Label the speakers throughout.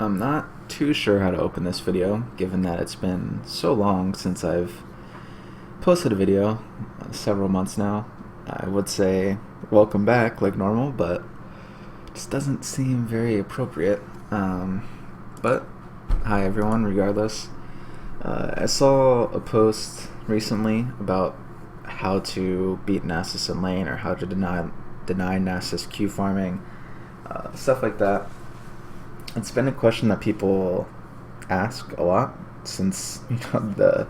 Speaker 1: I'm not too sure how to open this video, given that it's been so long since I've posted a video, several months now. I would say welcome back like normal, but it just doesn't seem very appropriate. But hi everyone, regardless. I saw a post recently about how to beat Nasus in lane, or how to deny Nasus Q farming, stuff like that. It's been a question that people ask a lot since the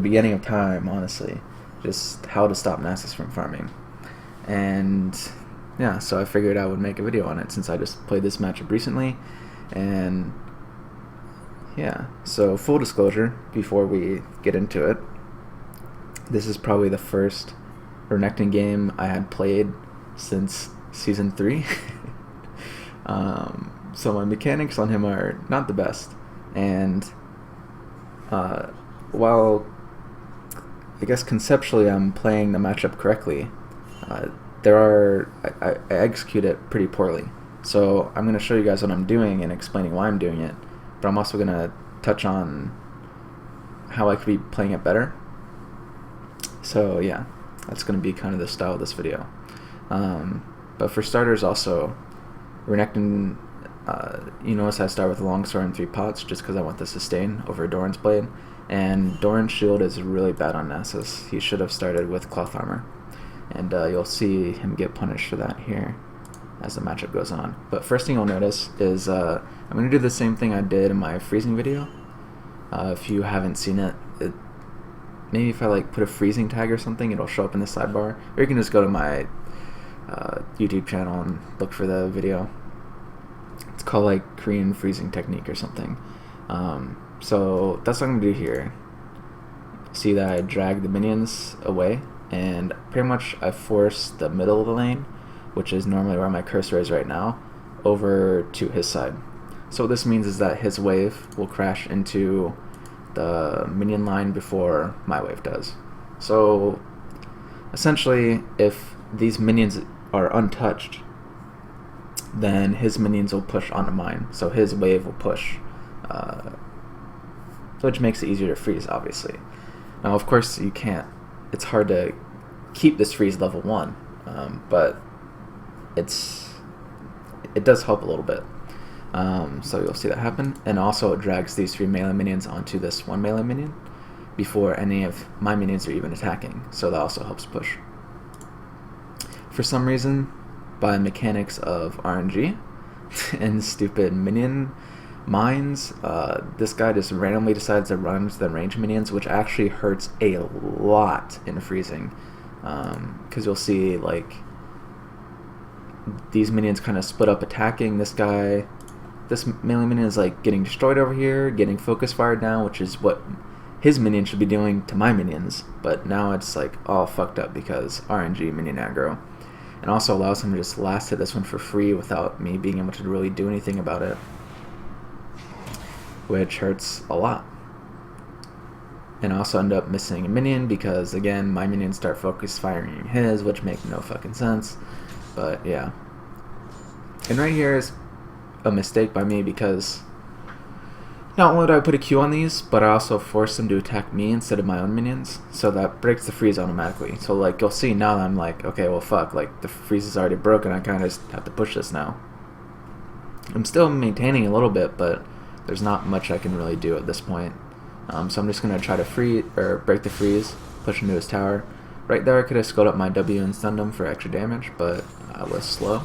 Speaker 1: beginning of time, honestly, just how to stop Nasus from farming. And yeah, so I figured I would make a video on it since I just played this matchup recently. And yeah, so full disclosure before we get into it, this is probably the first Renekton game I had played since Season 3. So my mechanics on him are not the best, and while I guess conceptually I'm playing the matchup correctly, I execute it pretty poorly. So I'm going to show you guys what I'm doing and explaining why I'm doing it, but I'm also going to touch on how I could be playing it better. So yeah, that's going to be kind of the style of this video. But for starters, also, Renekton, you notice I start with a longsword and 3 pots just because I want the sustain over Doran's blade, and Doran's shield is really bad on Nasus. He should have started with cloth armor, and you'll see him get punished for that here as the matchup goes on. But first thing you'll notice is I'm going to do the same thing I did in my freezing video. If you haven't seen it, maybe if I like put a freezing tag or something, it'll show up in the sidebar, or you can just go to my YouTube channel and look for the video. It's called like Korean freezing technique or something. So that's what I'm gonna do here. See that I drag the minions away, and pretty much I force the middle of the lane, which is normally where my cursor is right now, over to his side. So what this means is that his wave will crash into the minion line before my wave does. So essentially, if these minions are untouched, then his minions will push onto mine, so his wave will push, which makes it easier to freeze, obviously. Now of course you can't, it's hard to keep this freeze level 1, but it does help a little bit. So you'll see that happen, and also it drags these 3 melee minions onto this 1 melee minion before any of my minions are even attacking, so that also helps push. For some reason, by mechanics of RNG and stupid minion mines, this guy just randomly decides to run into the range minions, which actually hurts a lot in freezing, because you'll see like these minions kind of split up attacking this guy. This melee minion is like getting destroyed over here, getting focus fired down, which is what his minion should be doing to my minions, but now it's like all fucked up because RNG minion aggro. And also allows him to just last hit this one for free without me being able to really do anything about it, which hurts a lot. And I also end up missing a minion because, again, my minions start focus firing his, which make no fucking sense. But yeah. And right here is a mistake by me, because not only do I put a Q on these, but I also force them to attack me instead of my own minions, so that breaks the freeze automatically. So like you'll see now that I'm like, okay, well fuck, like the freeze is already broken, I kind of just have to push this now. I'm still maintaining a little bit, but there's not much I can really do at this point. So I'm just going to try to break the freeze, push into his tower. Right there I could have scaled up my W and stunned him for extra damage, but I was slow,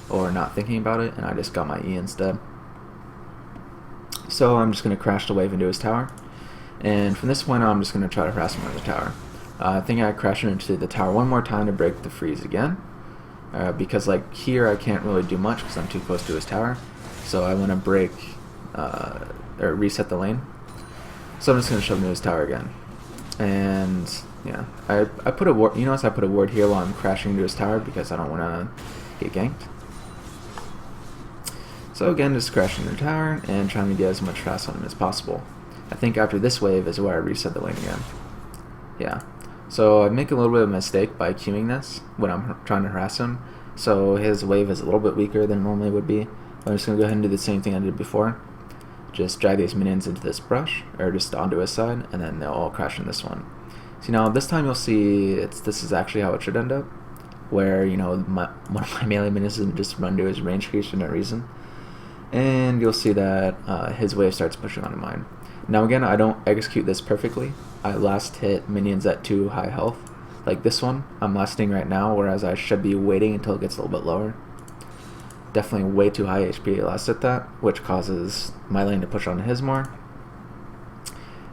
Speaker 1: or not thinking about it, and I just got my E instead. So I'm just going to crash the wave into his tower, and from this point on I'm just going to try to harass him on the tower. I think I crashed into the tower one more time to break the freeze again, because like here I can't really do much because I'm too close to his tower, so I want to break or reset the lane. So I'm just going to shove into his tower again, and yeah, I put a ward. You notice I put a ward here while I'm crashing into his tower because I don't want to get ganked. So again, just crashing the tower and trying to get as much harass on him as possible. I think after this wave is where I reset the lane again. Yeah. So I make a little bit of a mistake by queuing this when I'm trying to harass him. So his wave is a little bit weaker than it normally would be. I'm just going to go ahead and do the same thing I did before. Just drag these minions into this brush, or just onto his side, and then they'll all crash in this one. See, now this time you'll see this is actually how it should end up, where, you know, one of my melee minions doesn't just run to his range creature for no reason. And you'll see that his wave starts pushing onto mine. Now again, I don't execute this perfectly. I last hit minions at too high health. Like this one, I'm lasting right now, whereas I should be waiting until it gets a little bit lower. Definitely way too high HP last at that, which causes my lane to push on his more.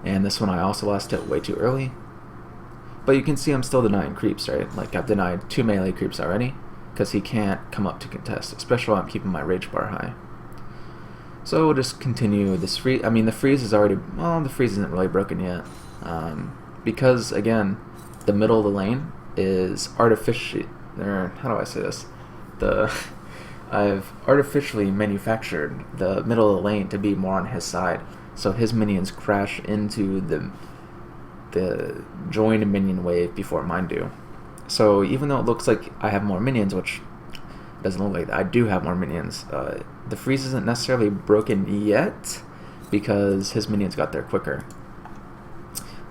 Speaker 1: And this one I also last hit way too early. But you can see I'm still denying creeps, right? Like I've denied 2 melee creeps already, because he can't come up to contest, especially while I'm keeping my rage bar high. So we'll just continue this freeze. I mean, the freeze is already, well, the freeze isn't really broken yet. Because, again, the middle of the lane is artificially, or how do I say this? I've artificially manufactured the middle of the lane to be more on his side. So his minions crash into the joined minion wave before mine do. So even though it looks like I have more minions, which doesn't look like that, I do have more minions, the freeze isn't necessarily broken yet because his minions got there quicker.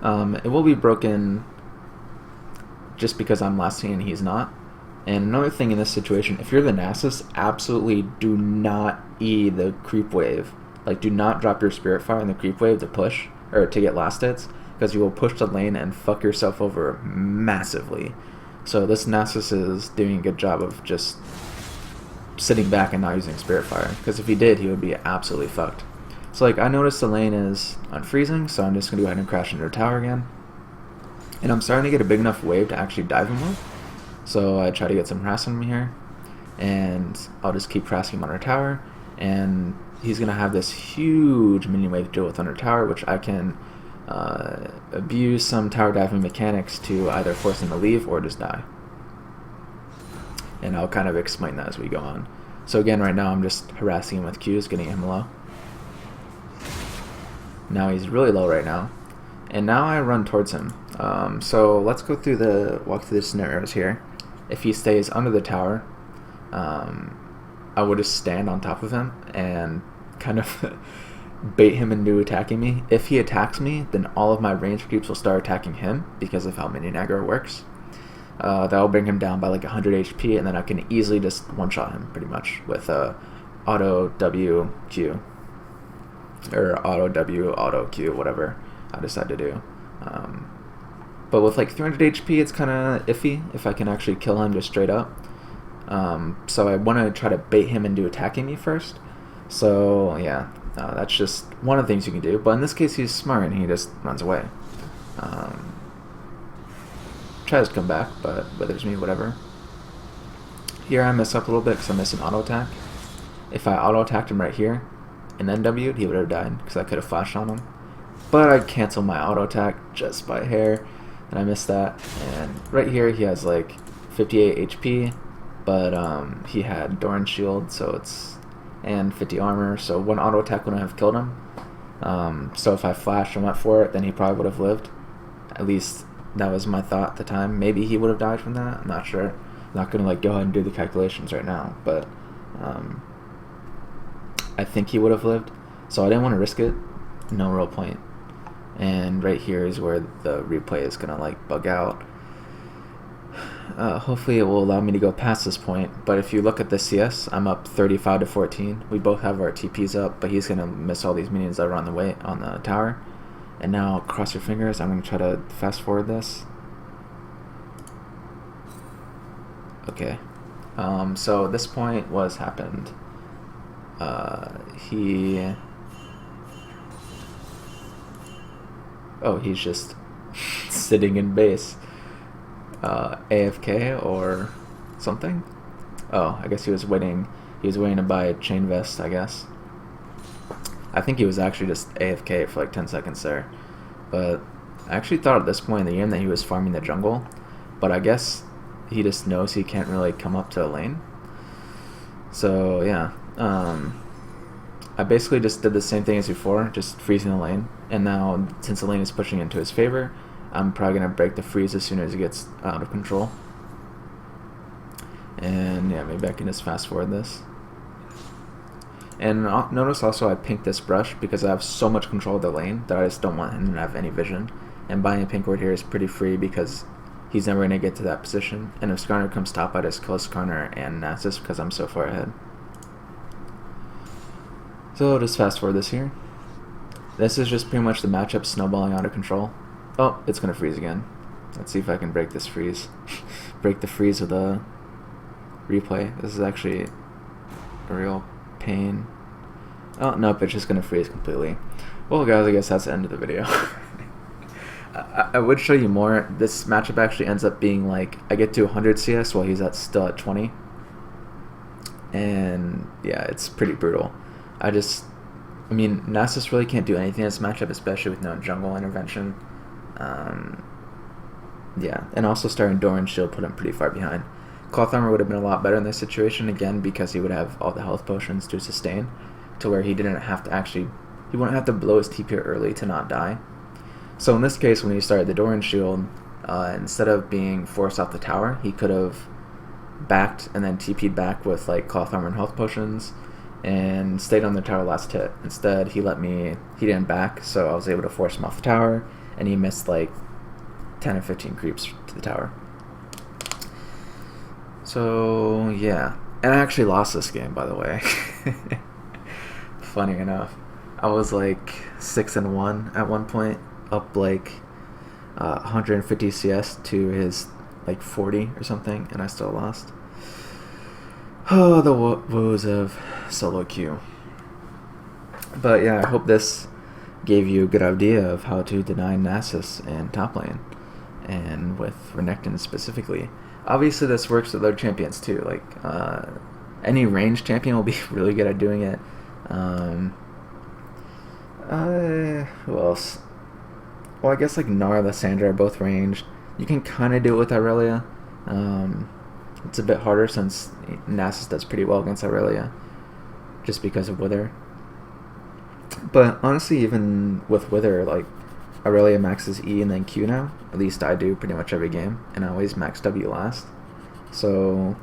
Speaker 1: It will be broken just because I'm lasting and he's not. And another thing in this situation, if you're the Nasus, absolutely do not E the creep wave. Like, do not drop your Spirit Fire in the creep wave to push, or to get last hits, because you will push the lane and fuck yourself over massively. So this Nasus is doing a good job of just sitting back and not using Spirit Fire, because if he did, he would be absolutely fucked. So like, I noticed the lane is unfreezing, so I'm just going to go ahead and crash into a tower again. And I'm starting to get a big enough wave to actually dive him with. So I try to get some harassment from here, and I'll just keep harassing him on our tower, and he's going to have this huge minion wave to deal with on our tower, which I can abuse some tower diving mechanics to either force him to leave or just die. And I'll kind of explain that as we go on. So again, right now I'm just harassing him with Qs, getting him low. Now he's really low right now. And now I run towards him. So let's go through walk through the scenarios here. If he stays under the tower, I would just stand on top of him and kind of bait him into attacking me. If he attacks me, then all of my range creeps will start attacking him because of how minion aggro works. That'll bring him down by like 100 HP, and then I can easily just one-shot him pretty much with auto W Q, or auto W auto Q, whatever I decide to do. But with like 300 HP, it's kind of iffy if I can actually kill him just straight up. So I want to try to bait him into attacking me first. So yeah, that's just one of the things you can do. But in this case, he's smart and he just runs away. Tries to come back, but withers me, whatever. Here I mess up a little bit because I missed an auto attack. If I auto attacked him right here and then W'd, he would have died because I could have flashed on him. But I canceled my auto attack just by hair, and I missed that. And right here he has like 58 HP, but he had Doran Shield, and 50 armor, so one auto attack wouldn't have killed him. So if I flashed and went for it, then he probably would have lived. At least that was my thought at the time. Maybe he would have died from that. I'm not sure. I'm not gonna like go ahead and do the calculations right now, but I think he would have lived. So I didn't want to risk it. No real point. And right here is where the replay is gonna like bug out. Hopefully it will allow me to go past this point. But if you look at the CS, I'm up 35 to 14. We both have our TPs up, but he's gonna miss all these minions that are on the way on the tower. And now, cross your fingers, I'm going to try to fast forward this. Okay. So this point was happened. He's just sitting in base. AFK or something? Oh, I guess he was waiting. He was waiting to buy a chain vest, I guess. I think he was actually just AFK for like 10 seconds there. But I actually thought at this point in the game that he was farming the jungle. But I guess he just knows he can't really come up to the lane. So yeah. I basically just did the same thing as before, just freezing the lane. And now, since the lane is pushing into his favor, I'm probably going to break the freeze as soon as it gets out of control. And yeah, maybe I can just fast forward this. And notice also I pinked this brush because I have so much control of the lane that I just don't want him to have any vision. And buying a pink ward here is pretty free because he's never going to get to that position. And if Skarner comes top, I just kill Skarner and Nasus because I'm so far ahead. So I'll just fast forward this here. This is just pretty much the matchup snowballing out of control. Oh, it's going to freeze again. Let's see if I can break this freeze. Break the freeze with a replay. This is actually a real pain. Oh, nope, it's just going to freeze completely. Well, guys, I guess that's the end of the video. I would show you more. This matchup actually ends up being like, I get to 100 CS while he's still at 20. And yeah, it's pretty brutal. I mean, Nasus really can't do anything in this matchup, especially with no jungle intervention. Yeah, and also starting Doran Shield put him pretty far behind. Cloth Armor would have been a lot better in this situation, again, because he would have all the health potions to sustain, to where he didn't have to he wouldn't have to blow his TP early to not die. So in this case, when he started the Doran Shield, instead of being forced off the tower, he could have backed and then TP'd back with like Cloth Armor and health potions, and stayed on the tower last hit. Instead, he didn't back, so I was able to force him off the tower, and he missed like 10 or 15 creeps to the tower. So yeah, and I actually lost this game, by the way. Funny enough, I was like 6-1 at one point, up like 150 CS to his like 40 or something, and I still lost. Oh, the woes of solo queue. But yeah, I hope this gave you a good idea of how to deny Nasus in top lane, and with Renekton specifically. Obviously this works with other champions too, like any ranged champion will be really good at doing it. Who else? Well, I guess like Nara, Lysandra are both ranged. You can kind of do it with Irelia. It's a bit harder since Nasus does pretty well against Irelia, just because of Wither. But honestly, even with Wither, like Irelia maxes E and then Q now. At least I do pretty much every game, and I always max W last. So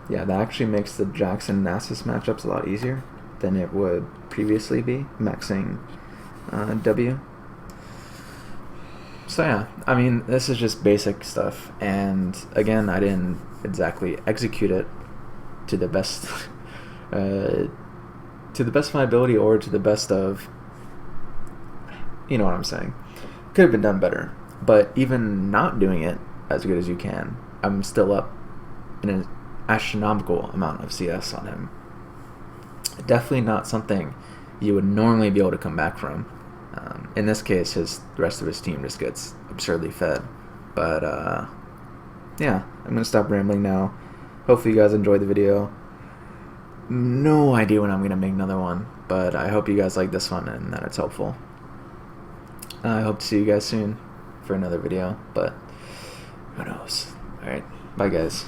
Speaker 1: yeah, that actually makes the Jackson Nasus matchups a lot easier than it would previously be, maxing W. So yeah, I mean, this is just basic stuff, and again, I didn't exactly execute it to the best of my ability, or to the best of, you know what I'm saying. Could have been done better, but even not doing it as good as you can, I'm still up in an astronomical amount of CS on him. Definitely not something you would normally be able to come back from. In this case, the rest of his team just gets absurdly fed. But yeah, I'm gonna stop rambling now. Hopefully you guys enjoyed the video. No idea when I'm gonna make another one, but I hope you guys like this one and that it's helpful. I hope to see you guys soon for another video, but who knows. Alright, bye guys.